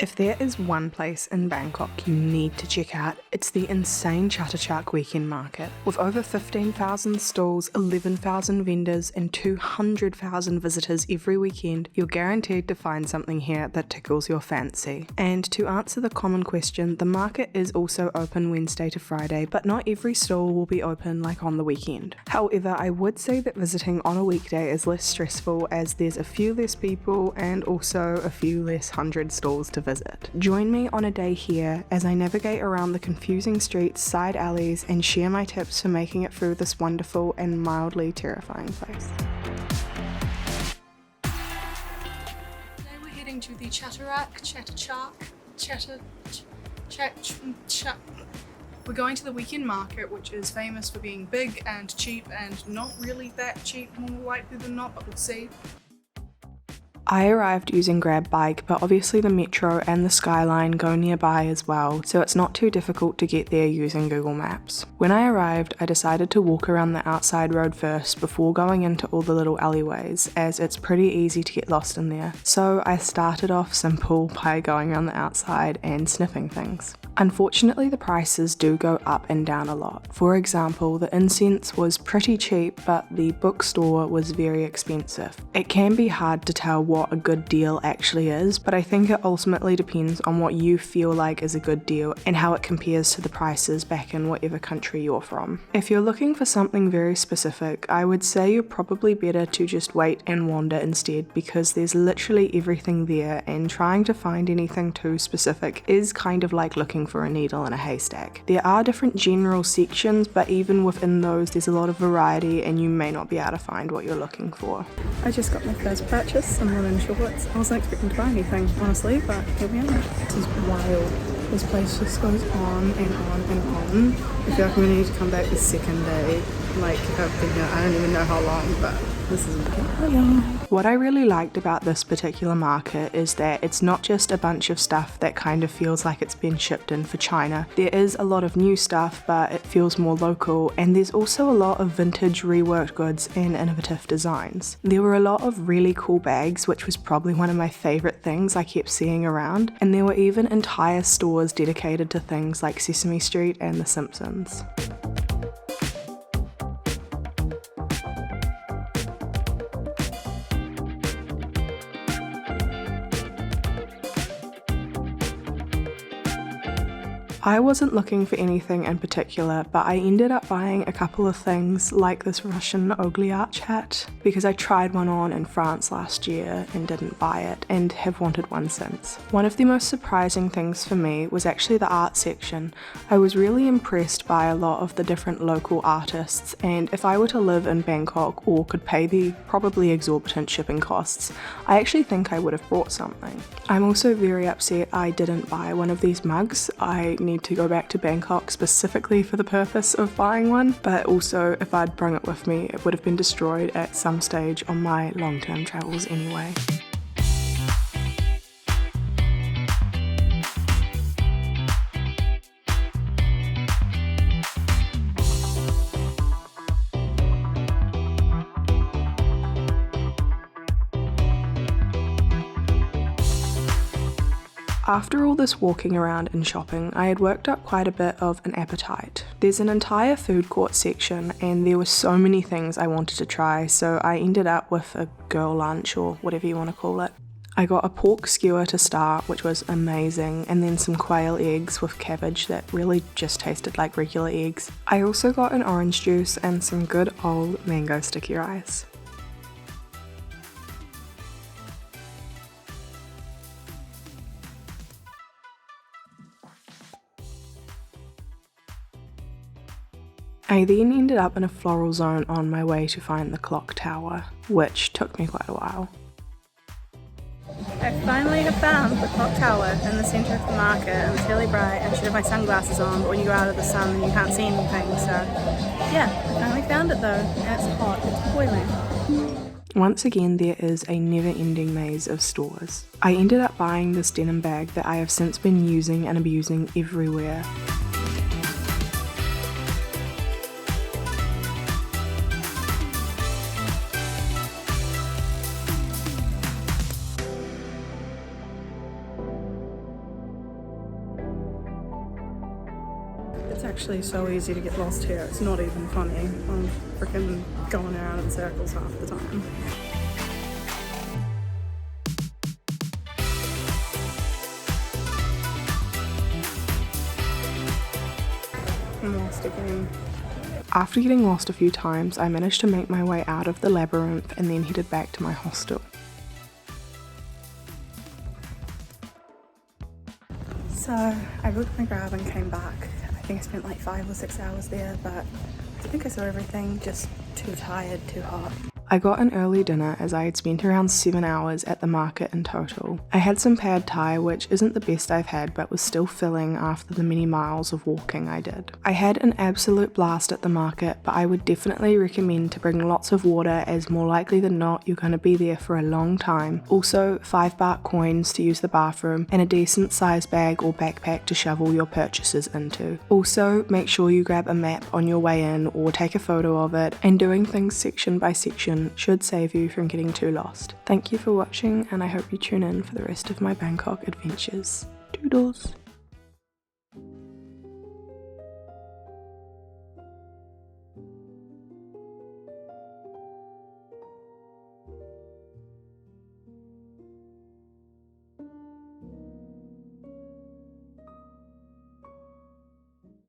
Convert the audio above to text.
If there is one place in Bangkok you need to check out, it's the insane CHATUCHAK weekend market. With over 15,000 stalls, 11,000 vendors and 200,000 visitors every weekend, you're guaranteed to find something here that tickles your fancy. And to answer the common question, the market is also open Wednesday to Friday, but not every stall will be open like on the weekend. However, I would say that visiting on a weekday is less stressful as there's a few less people and also a few less hundred stalls to visit. Join me on a day here as I navigate around the confusing streets, side alleys, and share my tips for making it through this wonderful and mildly terrifying place. Today we're heading to the CHATUCHAK. We're going to the weekend market, which is famous for being big and cheap and not really that cheap more likely than not, but we'll see. I arrived using Grab Bike, but obviously the Metro and the Skyline go nearby as well, so it's not too difficult to get there using Google Maps. When I arrived, I decided to walk around the outside road first before going into all the little alleyways, as it's pretty easy to get lost in there. So I started off simple by going around the outside and sniffing things. Unfortunately, the prices do go up and down a lot. For example, the incense was pretty cheap, but the bookstore was very expensive. It can be hard to tell what a good deal actually is, but I think it ultimately depends on what you feel like is a good deal and how it compares to the prices back in whatever country you're from. If you're looking for something very specific, I would say you're probably better to just wait and wander instead, because there's literally everything there, and trying to find anything too specific is kind of like looking for a needle in a haystack. There are different general sections, but even within those there's a lot of variety and you may not be able to find what you're looking for. I just got my first purchase, some linen shorts. I wasn't expecting to buy anything, honestly, but here we are. This is wild. This place just goes on and on and on. I feel like I'm gonna need to come back the second day. Like, I've been here, I don't even know how long, but this is wild. What I really liked about this particular market is that it's not just a bunch of stuff that kind of feels like it's been shipped in for China. There is a lot of new stuff, but it feels more local, and there's also a lot of vintage reworked goods and innovative designs. There were a lot of really cool bags, which was probably one of my favorite things I kept seeing around, and there were even entire stores dedicated to things like Sesame Street and The Simpsons. I wasn't looking for anything in particular, but I ended up buying a couple of things like this Russian Ogliarch hat, because I tried one on in France last year and didn't buy it, and have wanted one since. One of the most surprising things for me was actually the art section. I was really impressed by a lot of the different local artists, and if I were to live in Bangkok or could pay the probably exorbitant shipping costs, I actually think I would have brought something. I'm also very upset I didn't buy one of these mugs. I need to go back to Bangkok specifically for the purpose of buying one, but also if I'd brought it with me, it would have been destroyed at some stage on my long-term travels anyway. After all this walking around and shopping, I had worked up quite a bit of an appetite. There's an entire food court section and there were so many things I wanted to try, so I ended up with a girl lunch, or whatever you want to call it. I got a pork skewer to start, which was amazing, and then some quail eggs with cabbage that really just tasted like regular eggs. I also got an orange juice and some good old mango sticky rice. I then ended up in a floral zone on my way to find the clock tower, which took me quite a while. I finally have found the clock tower in the centre of the market, and it's really bright. I should have my sunglasses on, but when you go out of the sun you can't see anything, so yeah, I finally found it though, and it's hot, it's boiling. Once again, there is a never-ending maze of stores. I ended up buying this denim bag that I have since been using and abusing everywhere. It's actually so easy to get lost here, it's not even funny. I'm freaking going around in circles half the time. I'm lost again. After getting lost a few times, I managed to make my way out of the labyrinth and then headed back to my hostel. So I booked my Grab and came back. I think I spent like 5 or 6 hours there, but I think I saw everything, just too tired, too hot. I got an early dinner as I had spent around 7 hours at the market in total. I had some pad thai, which isn't the best I've had but was still filling after the many miles of walking I did. I had an absolute blast at the market, but I would definitely recommend to bring lots of water as more likely than not you're going to be there for a long time. Also 5 baht coins to use the bathroom and a decent size bag or backpack to shovel your purchases into. Also make sure you grab a map on your way in or take a photo of it, and doing things section by section should save you from getting too lost. Thank you for watching, and I hope you tune in for the rest of my Bangkok adventures. Toodles!